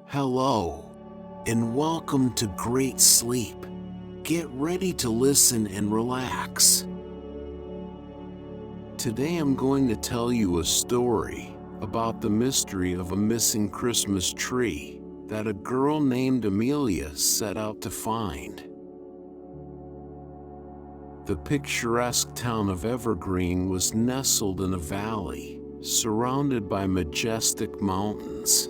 Hello, and welcome to Great Sleep. Get ready to listen and relax. Today I'm going to tell you a story about the mystery of a missing Christmas tree that a girl named Amelia set out to find. The picturesque town of Evergreen was nestled in a valley, surrounded by majestic mountains.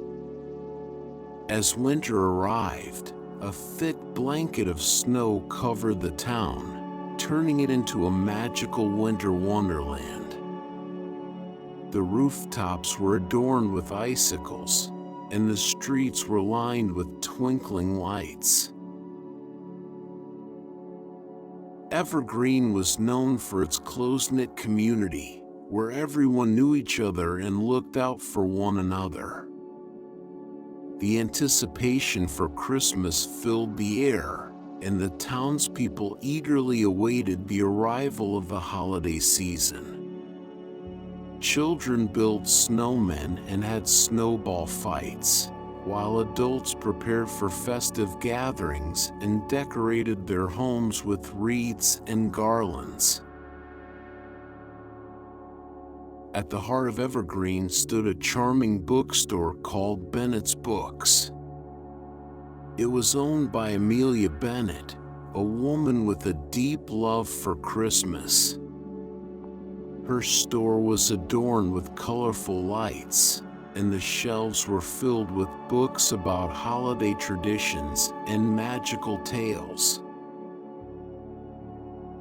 As winter arrived, a thick blanket of snow covered the town, turning it into a magical winter wonderland. The rooftops were adorned with icicles, and the streets were lined with twinkling lights. Evergreen was known for its close-knit community, where everyone knew each other and looked out for one another. The anticipation for Christmas filled the air, and the townspeople eagerly awaited the arrival of the holiday season. Children built snowmen and had snowball fights, while adults prepared for festive gatherings and decorated their homes with wreaths and garlands. At the heart of Evergreen stood a charming bookstore called Bennett's Books. It was owned by Amelia Bennett, a woman with a deep love for Christmas. Her store was adorned with colorful lights, and the shelves were filled with books about holiday traditions and magical tales.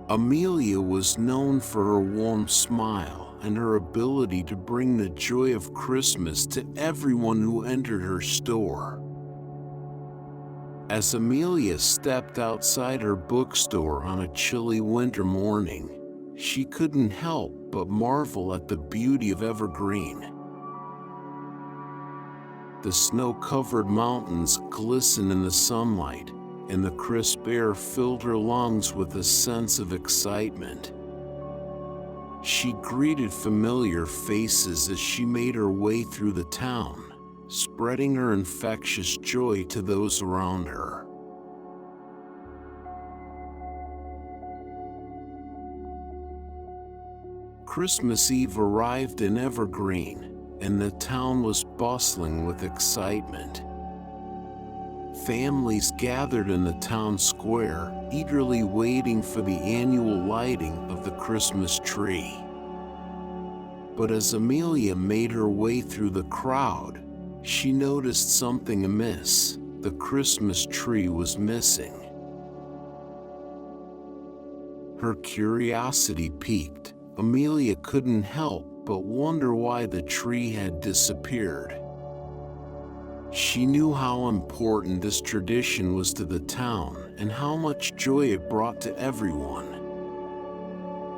Amelia was known for her warm smile and her ability to bring the joy of Christmas to everyone who entered her store. As Amelia stepped outside her bookstore on a chilly winter morning, she couldn't help but marvel at the beauty of Evergreen. The snow-covered mountains glistened in the sunlight, and the crisp air filled her lungs with a sense of excitement. She greeted familiar faces as she made her way through the town, spreading her infectious joy to those around her. Christmas Eve arrived in Evergreen, and the town was bustling with excitement. Families gathered in the town square, eagerly waiting for the annual lighting of the Christmas tree. But as Amelia made her way through the crowd, she noticed something amiss. The Christmas tree was missing. Her curiosity piqued. Amelia couldn't help but wonder why the tree had disappeared. She knew how important this tradition was to the town and how much joy it brought to everyone.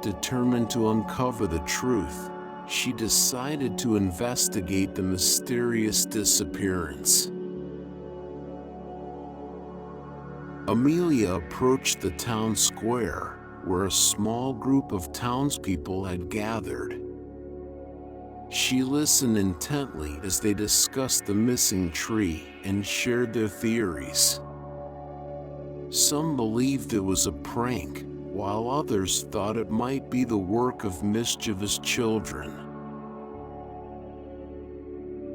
Determined to uncover the truth, she decided to investigate the mysterious disappearance. Amelia approached the town square, where a small group of townspeople had gathered. She listened intently as they discussed the missing tree and shared their theories. Some believed it was a prank, while others thought it might be the work of mischievous children.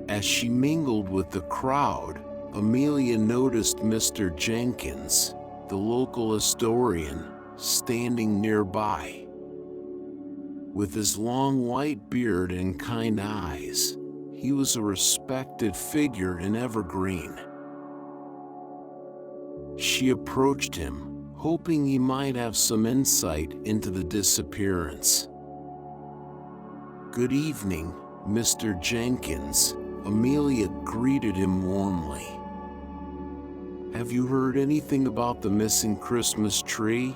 As she mingled with the crowd, Amelia noticed Mr. Jenkins, the local historian, standing nearby. With his long white beard and kind eyes, he was a respected figure in Evergreen. She approached him, hoping he might have some insight into the disappearance. "Good evening, Mr. Jenkins," Amelia greeted him warmly. "Have you heard anything about the missing Christmas tree?"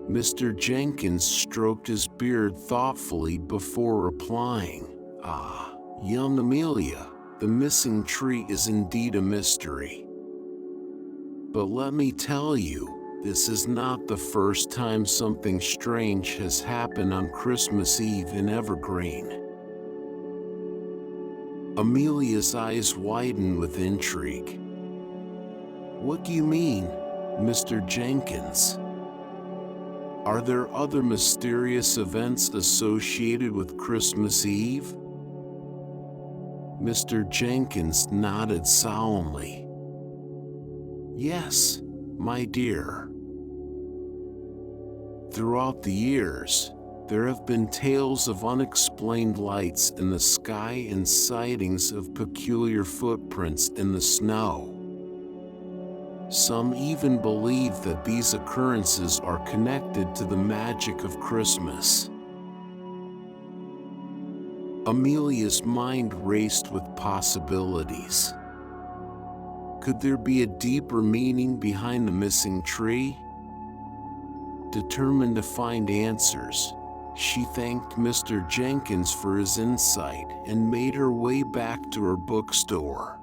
Mr. Jenkins stroked his beard thoughtfully before replying, Young Amelia, the missing tree is indeed a mystery. But let me tell you, this is not the first time something strange has happened on Christmas Eve in Evergreen. Amelia's eyes widened with intrigue. "What do you mean, Mr. Jenkins? Are there other mysterious events associated with Christmas Eve?" Mr. Jenkins nodded solemnly. "Yes, my dear. Throughout the years, there have been tales of unexplained lights in the sky and sightings of peculiar footprints in the snow. Some even believe that these occurrences are connected to the magic of Christmas." Amelia's mind raced with possibilities. Could there be a deeper meaning behind the missing tree? Determined to find answers, she thanked Mr. Jenkins for his insight and made her way back to her bookstore.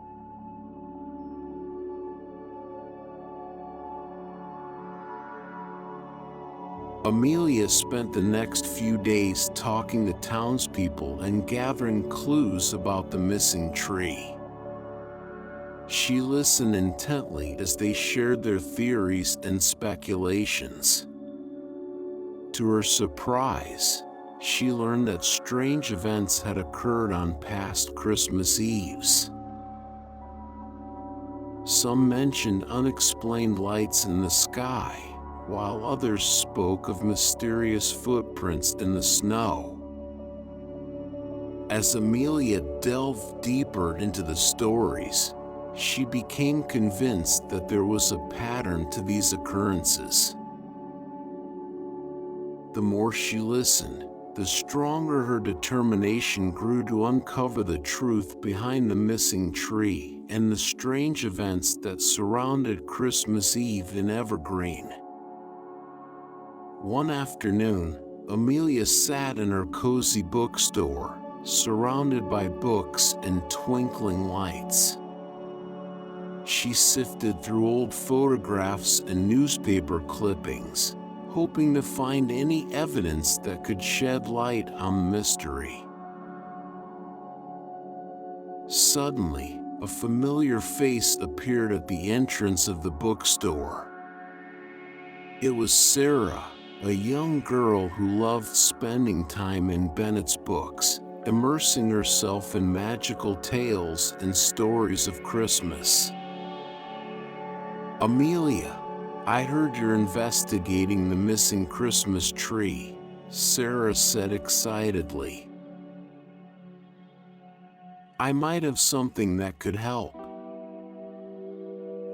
Amelia spent the next few days talking to townspeople and gathering clues about the missing tree. She listened intently as they shared their theories and speculations. To her surprise, she learned that strange events had occurred on past Christmas Eves. Some mentioned unexplained lights in the sky, while others spoke of mysterious footprints in the snow. As Amelia delved deeper into the stories, she became convinced that there was a pattern to these occurrences. The more she listened, the stronger her determination grew to uncover the truth behind the missing tree and the strange events that surrounded Christmas Eve in Evergreen. One afternoon, Amelia sat in her cozy bookstore, surrounded by books and twinkling lights. She sifted through old photographs and newspaper clippings, hoping to find any evidence that could shed light on the mystery. Suddenly, a familiar face appeared at the entrance of the bookstore. It was Sarah, a young girl who loved spending time in Bennett's books, immersing herself in magical tales and stories of Christmas. "Amelia, I heard you're investigating the missing Christmas tree," Sarah said excitedly. "I might have something that could help."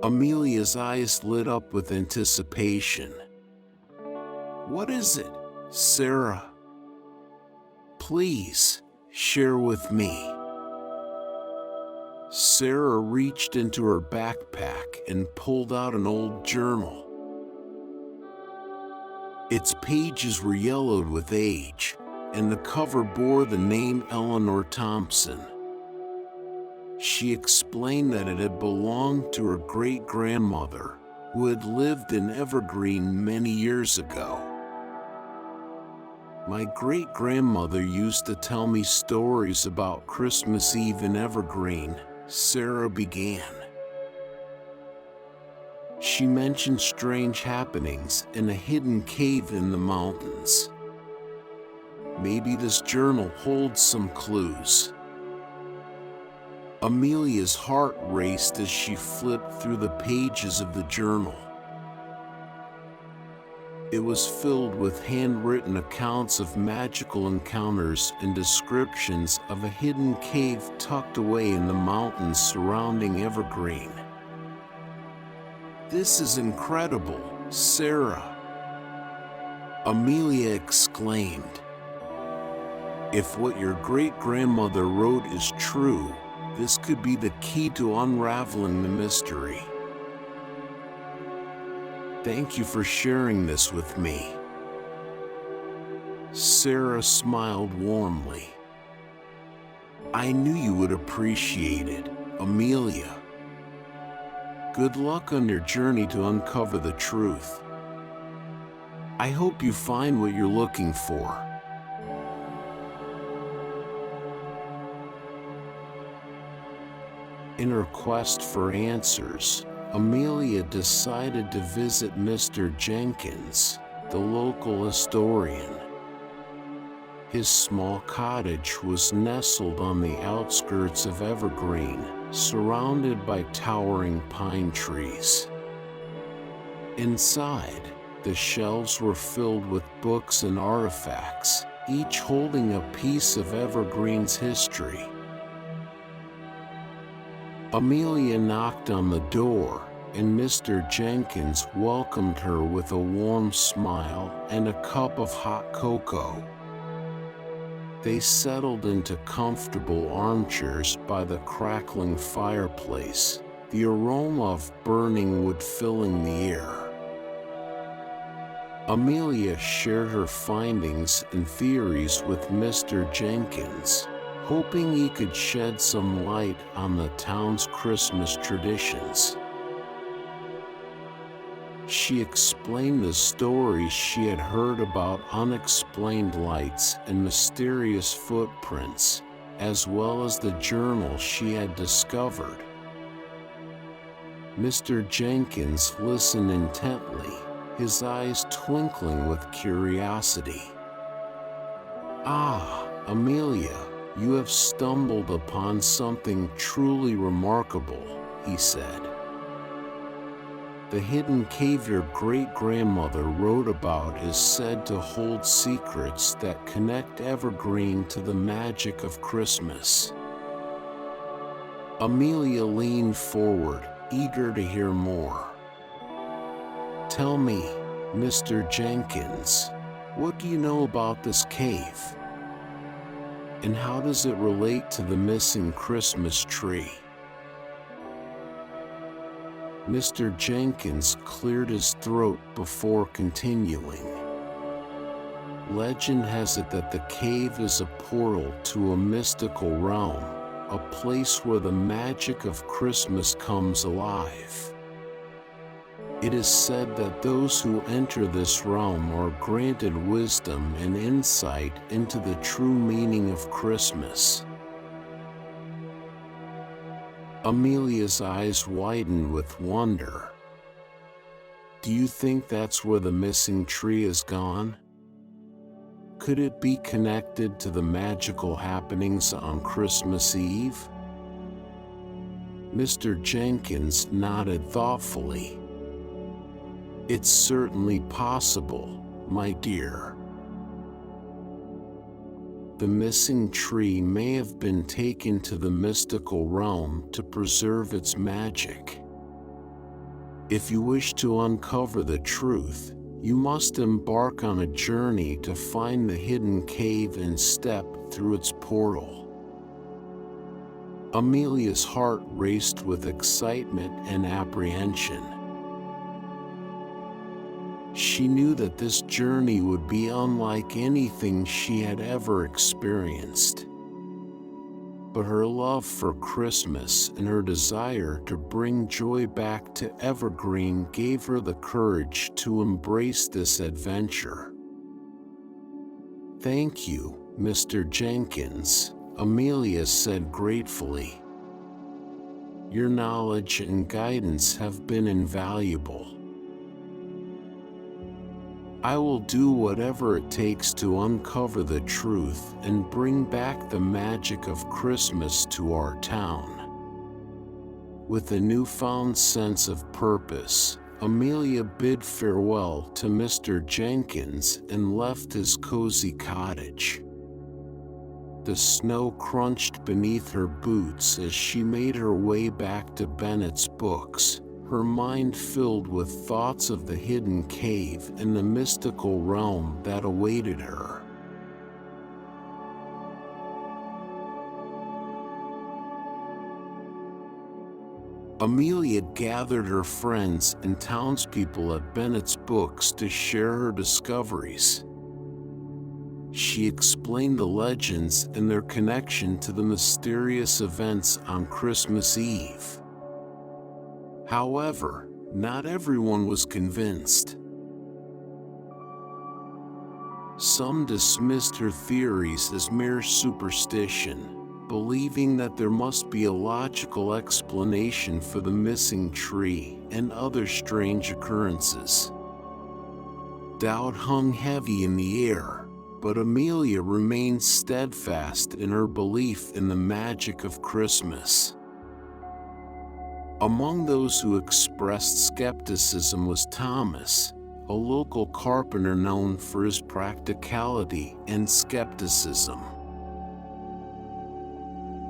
Amelia's eyes lit up with anticipation. "What is it, Sarah? Please, share with me." Sarah reached into her backpack and pulled out an old journal. Its pages were yellowed with age, and the cover bore the name Eleanor Thompson. She explained that it had belonged to her great-grandmother, who had lived in Evergreen many years ago. "My great-grandmother used to tell me stories about Christmas Eve in Evergreen," Sarah began. "She mentioned strange happenings in a hidden cave in the mountains. Maybe this journal holds some clues." Amelia's heart raced as she flipped through the pages of the journal. It was filled with handwritten accounts of magical encounters and descriptions of a hidden cave tucked away in the mountains surrounding Evergreen. "This is incredible, Sarah," Amelia exclaimed. "If what your great-grandmother wrote is true, this could be the key to unraveling the mystery. Thank you for sharing this with me." Sarah smiled warmly. "I knew you would appreciate it, Amelia. Good luck on your journey to uncover the truth. I hope you find what you're looking for." In her quest for answers, Amelia decided to visit Mr. Jenkins, the local historian. His small cottage was nestled on the outskirts of Evergreen, surrounded by towering pine trees. Inside, the shelves were filled with books and artifacts, each holding a piece of Evergreen's history. Amelia knocked on the door, and Mr. Jenkins welcomed her with a warm smile and a cup of hot cocoa. They settled into comfortable armchairs by the crackling fireplace, the aroma of burning wood filling the air. Amelia shared her findings and theories with Mr. Jenkins, hoping he could shed some light on the town's Christmas traditions. She explained the stories she had heard about unexplained lights and mysterious footprints, as well as the journal she had discovered. Mr. Jenkins listened intently, his eyes twinkling with curiosity. "Ah, Amelia, you have stumbled upon something truly remarkable," he said. "The hidden cave your great-grandmother wrote about is said to hold secrets that connect Evergreen to the magic of Christmas." Amelia leaned forward, eager to hear more. "Tell me, Mr. Jenkins, what do you know about this cave? And how does it relate to the missing Christmas tree?" Mr. Jenkins cleared his throat before continuing. "Legend has it that the cave is a portal to a mystical realm, a place where the magic of Christmas comes alive. It is said that those who enter this realm are granted wisdom and insight into the true meaning of Christmas." Amelia's eyes widened with wonder. "Do you think that's where the missing tree has gone? Could it be connected to the magical happenings on Christmas Eve?" Mr. Jenkins nodded thoughtfully. "It's certainly possible, my dear. The missing tree may have been taken to the mystical realm to preserve its magic. If you wish to uncover the truth, you must embark on a journey to find the hidden cave and step through its portal." Amelia's heart raced with excitement and apprehension. She knew that this journey would be unlike anything she had ever experienced. But her love for Christmas and her desire to bring joy back to Evergreen gave her the courage to embrace this adventure. "Thank you, Mr. Jenkins," Amelia said gratefully. "Your knowledge and guidance have been invaluable. I will do whatever it takes to uncover the truth and bring back the magic of Christmas to our town." With a newfound sense of purpose, Amelia bid farewell to Mr. Jenkins and left his cozy cottage. The snow crunched beneath her boots as she made her way back to Bennett's books, her mind filled with thoughts of the hidden cave and the mystical realm that awaited her. Amelia gathered her friends and townspeople at Bennett's books to share her discoveries. She explained the legends and their connection to the mysterious events on Christmas Eve. However, not everyone was convinced. Some dismissed her theories as mere superstition, believing that there must be a logical explanation for the missing tree and other strange occurrences. Doubt hung heavy in the air, but Amelia remained steadfast in her belief in the magic of Christmas. Among those who expressed skepticism was Thomas, a local carpenter known for his practicality and skepticism.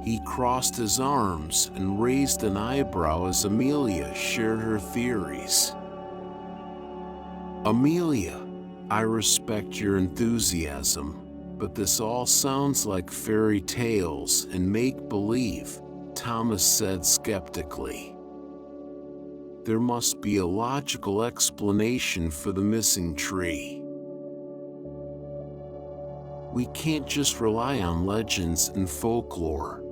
He crossed his arms and raised an eyebrow as Amelia shared her theories. "Amelia, I respect your enthusiasm, but this all sounds like fairy tales and make-believe," Thomas said skeptically. "There must be a logical explanation for the missing tree. We can't just rely on legends and folklore."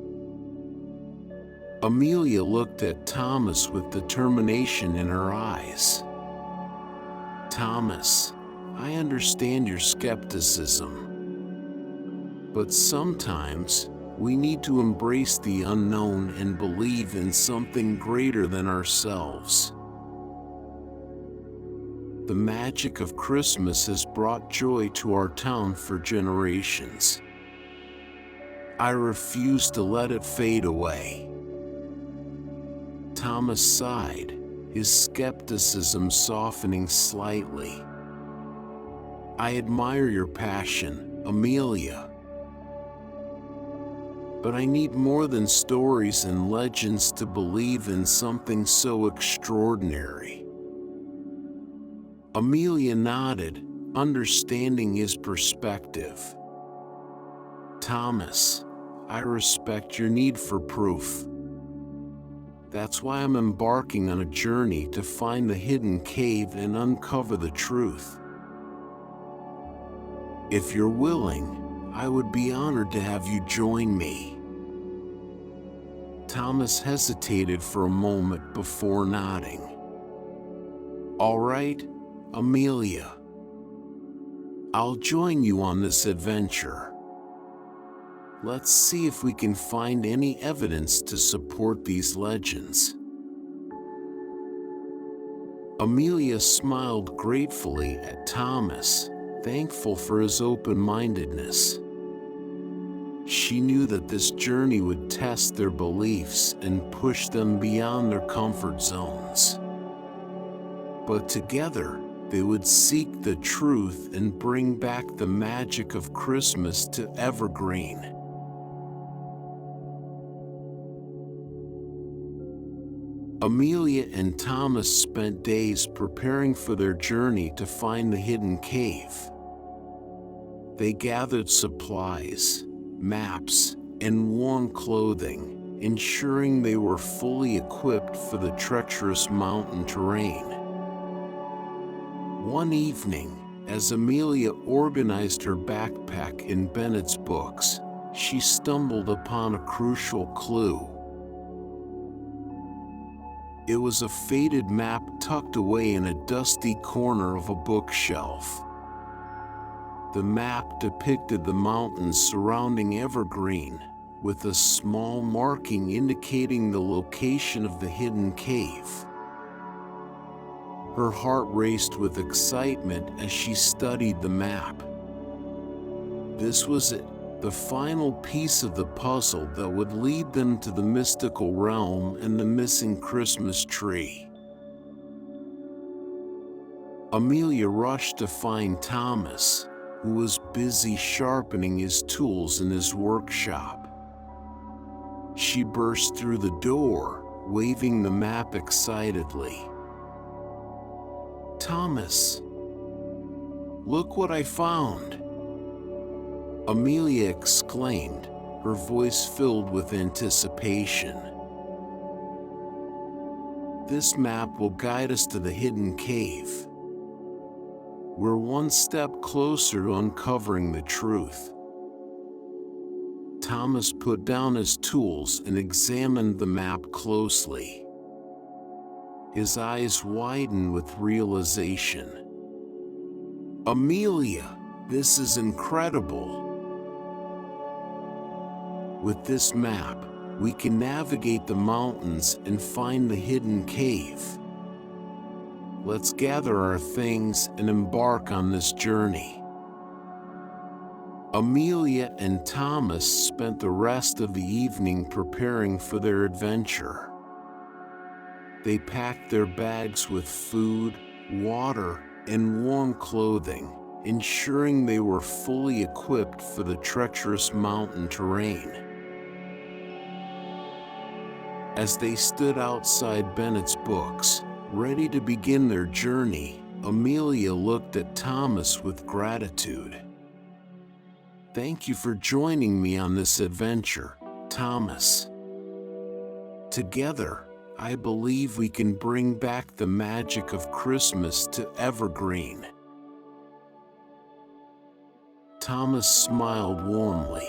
Amelia looked at Thomas with determination in her eyes. "Thomas, I understand your skepticism. But sometimes, we need to embrace the unknown and believe in something greater than ourselves. The magic of Christmas has brought joy to our town for generations. I refuse to let it fade away." Thomas sighed, his skepticism softening slightly. "I admire your passion, Amelia. But I need more than stories and legends to believe in something so extraordinary." Amelia nodded, understanding his perspective. "Thomas, I respect your need for proof. That's why I'm embarking on a journey to find the hidden cave and uncover the truth. If you're willing, I would be honored to have you join me." Thomas hesitated for a moment before nodding. "All right, Amelia. I'll join you on this adventure. Let's see if we can find any evidence to support these legends." Amelia smiled gratefully at Thomas, thankful for his open-mindedness. She knew that this journey would test their beliefs and push them beyond their comfort zones. But together, they would seek the truth and bring back the magic of Christmas to Evergreen. Amelia and Thomas spent days preparing for their journey to find the hidden cave. They gathered supplies, maps, and warm clothing, ensuring they were fully equipped for the treacherous mountain terrain. One evening, as Amelia organized her backpack and Bennett's books, she stumbled upon a crucial clue. It was a faded map tucked away in a dusty corner of a bookshelf. The map depicted the mountains surrounding Evergreen, with a small marking indicating the location of the hidden cave. Her heart raced with excitement as she studied the map. This was it, the final piece of the puzzle that would lead them to the mystical realm and the missing Christmas tree. Amelia rushed to find Thomas, who was busy sharpening his tools in his workshop. She burst through the door, waving the map excitedly. "Thomas, look what I found!" Amelia exclaimed, her voice filled with anticipation. "This map will guide us to the hidden cave. We're one step closer to uncovering the truth." Thomas put down his tools and examined the map closely. His eyes widened with realization. "Amelia, this is incredible!" With this map, we can navigate the mountains and find the hidden cave. Let's gather our things and embark on this journey. Amelia and Thomas spent the rest of the evening preparing for their adventure. They packed their bags with food, water, and warm clothing, ensuring they were fully equipped for the treacherous mountain terrain. As they stood outside Bennett's Books, ready to begin their journey, Amelia looked at Thomas with gratitude. "Thank you for joining me on this adventure, Thomas. Together, I believe we can bring back the magic of Christmas to Evergreen." Thomas smiled warmly.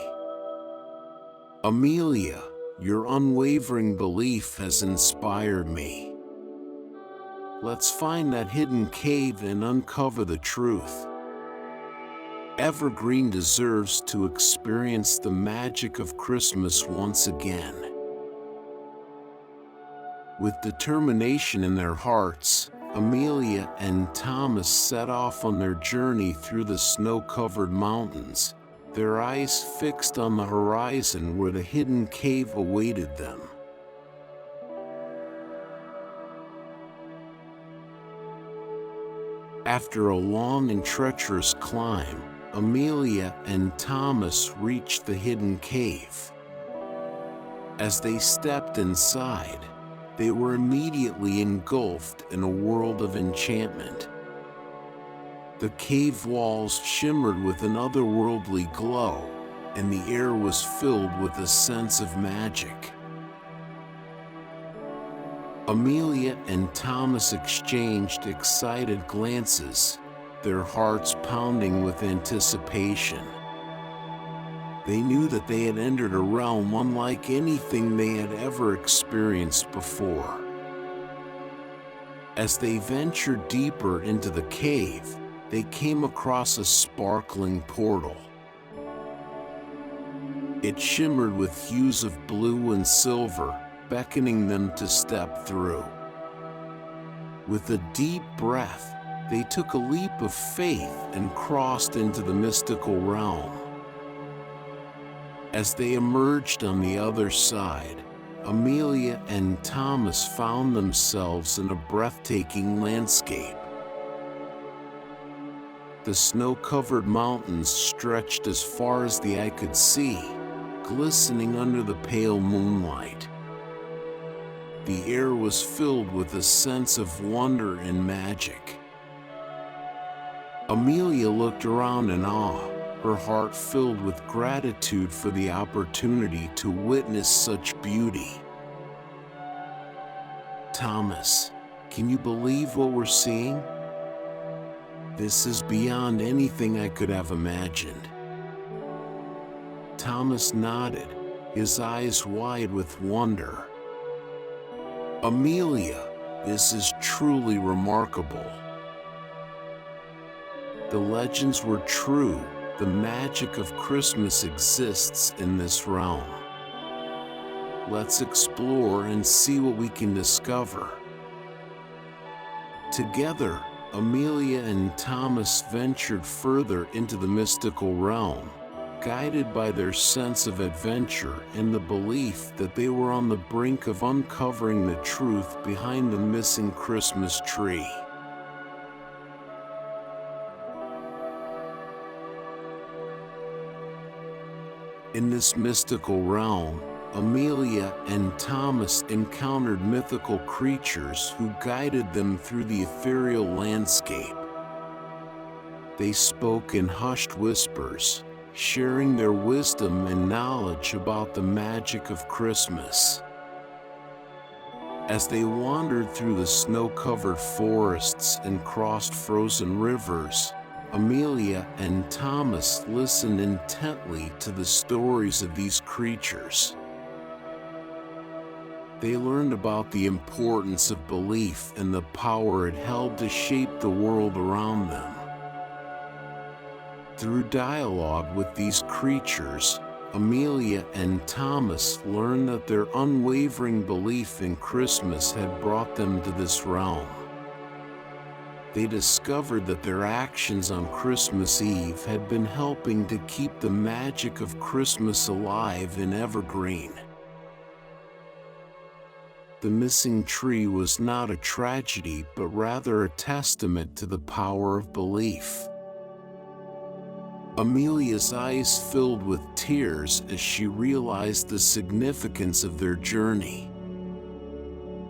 "Amelia, your unwavering belief has inspired me. Let's find that hidden cave and uncover the truth. Evergreen deserves to experience the magic of Christmas once again." With determination in their hearts, Amelia and Thomas set off on their journey through the snow-covered mountains, their eyes fixed on the horizon where the hidden cave awaited them. After a long and treacherous climb, Amelia and Thomas reached the hidden cave. As they stepped inside, they were immediately engulfed in a world of enchantment. The cave walls shimmered with an otherworldly glow, and the air was filled with a sense of magic. Amelia and Thomas exchanged excited glances, their hearts pounding with anticipation. They knew that they had entered a realm unlike anything they had ever experienced before. As they ventured deeper into the cave, they came across a sparkling portal. It shimmered with hues of blue and silver, beckoning them to step through. With a deep breath, they took a leap of faith and crossed into the mystical realm. As they emerged on the other side, Amelia and Thomas found themselves in a breathtaking landscape. The snow-covered mountains stretched as far as the eye could see, glistening under the pale moonlight. The air was filled with a sense of wonder and magic. Amelia looked around in awe, her heart filled with gratitude for the opportunity to witness such beauty. "Thomas, can you believe what we're seeing? This is beyond anything I could have imagined." Thomas nodded, his eyes wide with wonder. "Amelia, this is truly remarkable. The legends were true. The magic of Christmas exists in this realm. Let's explore and see what we can discover." Together, Amelia and Thomas ventured further into the mystical realm, guided by their sense of adventure and the belief that they were on the brink of uncovering the truth behind the missing Christmas tree. In this mystical realm, Amelia and Thomas encountered mythical creatures who guided them through the ethereal landscape. They spoke in hushed whispers, sharing their wisdom and knowledge about the magic of Christmas. As they wandered through the snow-covered forests and crossed frozen rivers, Amelia and Thomas listened intently to the stories of these creatures. They learned about the importance of belief and the power it held to shape the world around them. Through dialogue with these creatures, Amelia and Thomas learned that their unwavering belief in Christmas had brought them to this realm. They discovered that their actions on Christmas Eve had been helping to keep the magic of Christmas alive in Evergreen. The missing tree was not a tragedy, but rather a testament to the power of belief. Amelia's eyes filled with tears as she realized the significance of their journey.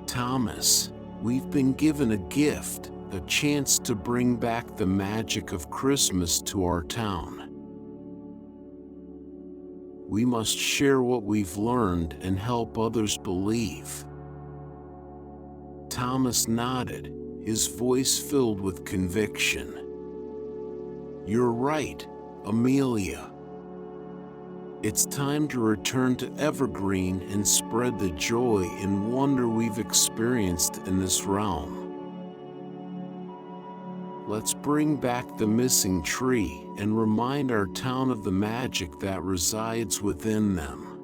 Thomas, we've been given a gift, a chance to bring back the magic of Christmas to our town. We must share what we've learned and help others believe. Thomas nodded, his voice filled with conviction. You're right, Amelia. It's time to return to Evergreen and spread the joy and wonder we've experienced in this realm. Let's bring back the missing tree and remind our town of the magic that resides within them.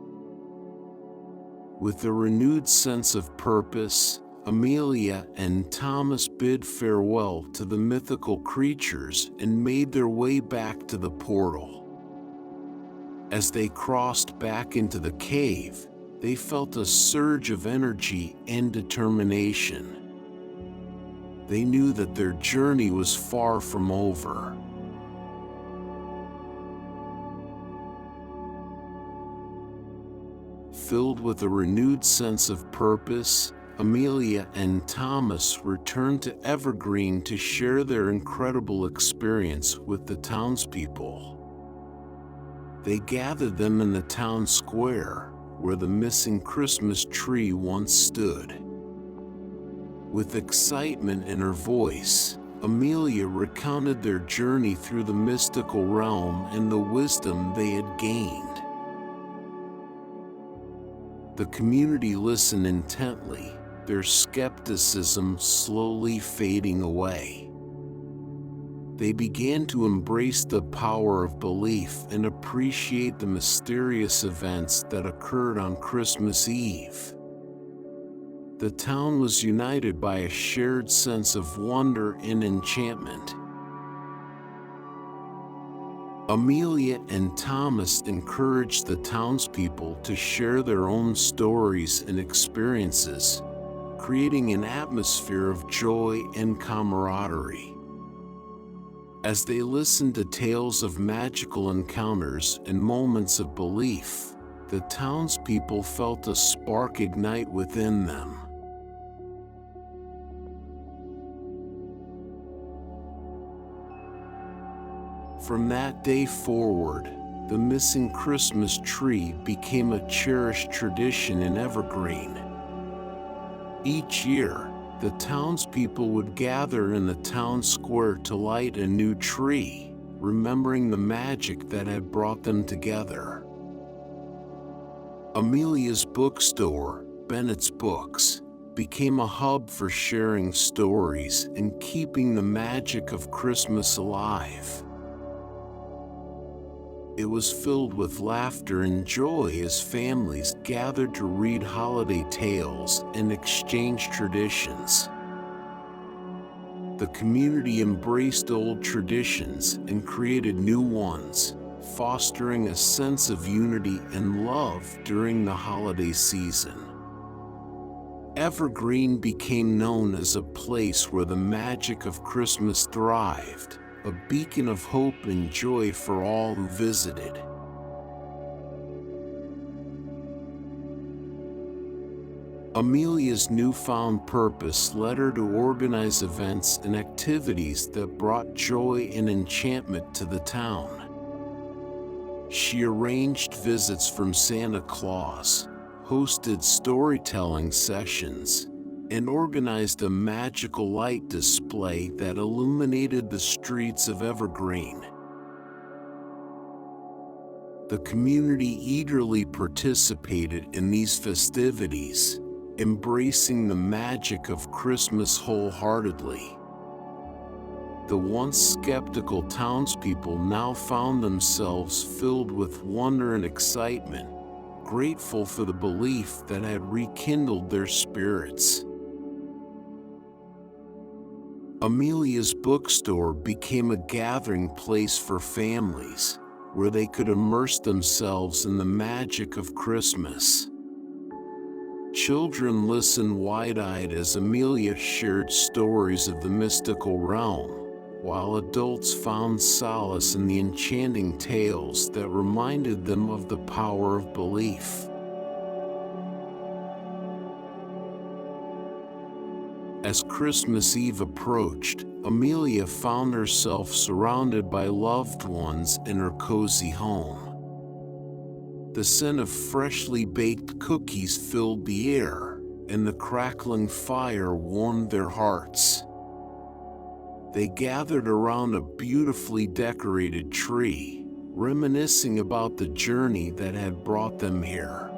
With a renewed sense of purpose, Amelia and Thomas bid farewell to the mythical creatures and made their way back to the portal. As they crossed back into the cave, they felt a surge of energy and determination. They knew that their journey was far from over. Filled with a renewed sense of purpose, Amelia and Thomas returned to Evergreen to share their incredible experience with the townspeople. They gathered them in the town square, where the missing Christmas tree once stood. With excitement in her voice, Amelia recounted their journey through the mystical realm and the wisdom they had gained. The community listened intently, their skepticism slowly fading away. They began to embrace the power of belief and appreciate the mysterious events that occurred on Christmas Eve. The town was united by a shared sense of wonder and enchantment. Amelia and Thomas encouraged the townspeople to share their own stories and experiences, creating an atmosphere of joy and camaraderie. As they listened to tales of magical encounters and moments of belief, the townspeople felt a spark ignite within them. From that day forward, the missing Christmas tree became a cherished tradition in Evergreen. Each year, the townspeople would gather in the town square to light a new tree, remembering the magic that had brought them together. Amelia's bookstore, Bennett's Books, became a hub for sharing stories and keeping the magic of Christmas alive. It was filled with laughter and joy as families gathered to read holiday tales and exchange traditions. The community embraced old traditions and created new ones, fostering a sense of unity and love during the holiday season. Evergreen became known as a place where the magic of Christmas thrived, a beacon of hope and joy for all who visited. Amelia's newfound purpose led her to organize events and activities that brought joy and enchantment to the town. She arranged visits from Santa Claus, hosted storytelling sessions, and organized a magical light display that illuminated the streets of Evergreen. The community eagerly participated in these festivities, embracing the magic of Christmas wholeheartedly. The once skeptical townspeople now found themselves filled with wonder and excitement, grateful for the belief that had rekindled their spirits. Amelia's bookstore became a gathering place for families, where they could immerse themselves in the magic of Christmas. Children listened wide-eyed as Amelia shared stories of the mystical realm, while adults found solace in the enchanting tales that reminded them of the power of belief. As Christmas Eve approached, Amelia found herself surrounded by loved ones in her cozy home. The scent of freshly baked cookies filled the air, and the crackling fire warmed their hearts. They gathered around a beautifully decorated tree, reminiscing about the journey that had brought them here.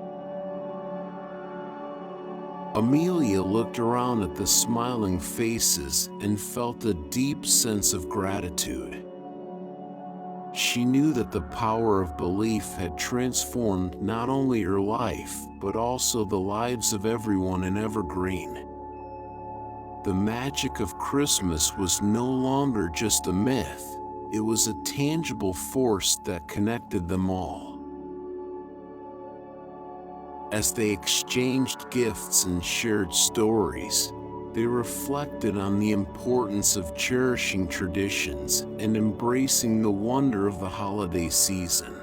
Amelia looked around at the smiling faces and felt a deep sense of gratitude. She knew that the power of belief had transformed not only her life, but also the lives of everyone in Evergreen. The magic of Christmas was no longer just a myth, it was a tangible force that connected them all. As they exchanged gifts and shared stories, they reflected on the importance of cherishing traditions and embracing the wonder of the holiday season.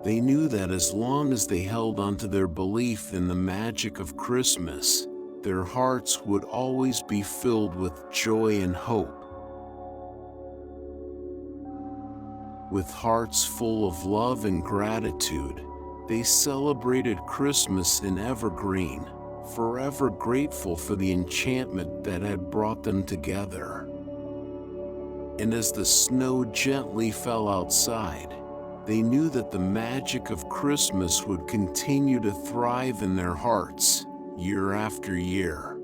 They knew that as long as they held onto their belief in the magic of Christmas, their hearts would always be filled with joy and hope. With hearts full of love and gratitude, they celebrated Christmas in Evergreen, forever grateful for the enchantment that had brought them together. And as the snow gently fell outside, they knew that the magic of Christmas would continue to thrive in their hearts, year after year.